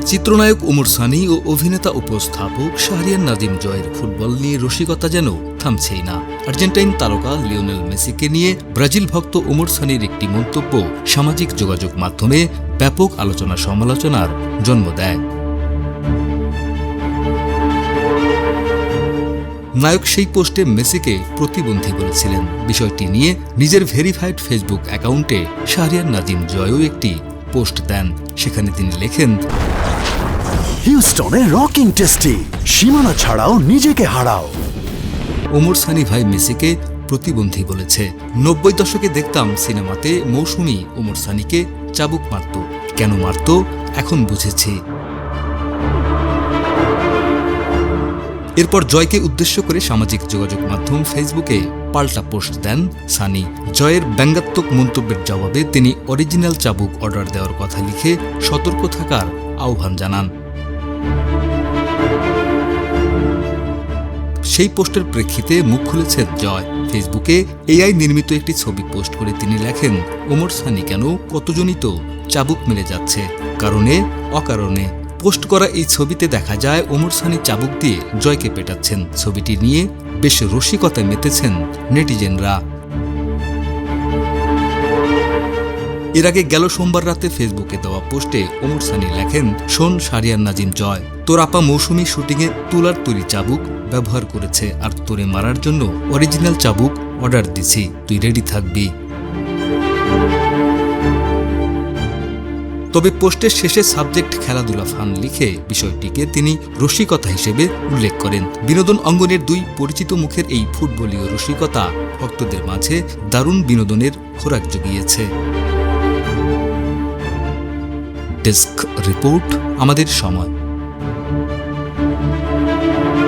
চিত্রনায়ক ওমর সানি ও অভিনেতা উপস্থাপক শাহরিয়ার নাজিম জয়ের ফুটবল নিয়ে রসিকতা যেন থামছেই না। আর্জেন্টাইন তারকা লিওনেল মেসিকে নিয়ে ব্রাজিল ভক্ত ওমর সানির একটি মন্তব্য সামাজিক যোগাযোগ মাধ্যমে ব্যাপক আলোচনা সমালোচনার জন্ম দেয়। নায়ক সেই পোস্টে মেসিকে প্রতিবন্ধী বলেছিলেন। বিষয়টি নিয়ে নিজের ভেরিফাইড ফেসবুক অ্যাকাউন্টে শাহরিয়ার নাজিম জয়ও একটি পোস্ট দেন। সেখানে তিনি লেখেন, হিউস্টনে রকিং টেস্টি, সীমানা ছাড়াও নিজেকে হারাও। ওমর সানি ভাই মেসিকে প্রতিবন্ধী বলেছে। ৯০ দশকে দেখতাম সিনেমাতে মৌসুমী ওমর সানিকে চাবুক মারত। কেন মারত এখন বুঝেছি। এরপর জয়কে উদ্দেশ্য করে সামাজিক যোগাযোগ মাধ্যম ফেসবুকে পাল্টা পোস্ট দেন সানি। জয়ের ব্যঙ্গাত্মক মন্তব্যের জবাবে তিনি অরিজিনাল চাবুক অর্ডার দেওয়ার কথা লিখে সতর্ক থাকার আহ্বান জানান। সেই পোস্টের প্রেক্ষিতে মুখ খুলেছেন জয়। ফেসবুকে এআই নির্মিত একটি ছবি পোস্ট করে তিনি লেখেন, ওমর সানি কেন কতজনই তো চাবুক মেরে যাচ্ছে, কারণে অকারণে। পোস্ট করা এই ছবিতে দেখা যায় ওমর সানি চাবুক দিয়ে জয়কে পেটাচ্ছেন। ছবিটি নিয়ে বেশ রসিকতায় মেতেছেন নেটিজেনরা। এর আগে গেল সোমবার রাতে ফেসবুকে দেওয়া পোস্টে ওমর সানি লেখেন, শোন শাহরিয়ার নাজিম জয়, তোর আপা মৌসুমী শুটিংয়ে তুলার তৈরি চাবুক ব্যবহার করেছে, আর তোরে মারার জন্য অরিজিনাল চাবুক অর্ডার দিছি, তুই রেডি থাকবি। তবে পোস্টের শেষে সাবজেক্ট খেলাধুলা ফান লিখে বিষয়টিকে তিনি রসিকতা হিসেবে উল্লেখ করেন। বিনোদন অঙ্গনের দুই পরিচিত মুখের এই ফুটবলীয় রসিকতা ভক্তদের মাঝে দারুণ বিনোদনের খোরাক জুগিয়েছে। ডেস্ক রিপোর্ট, আমাদের সময়।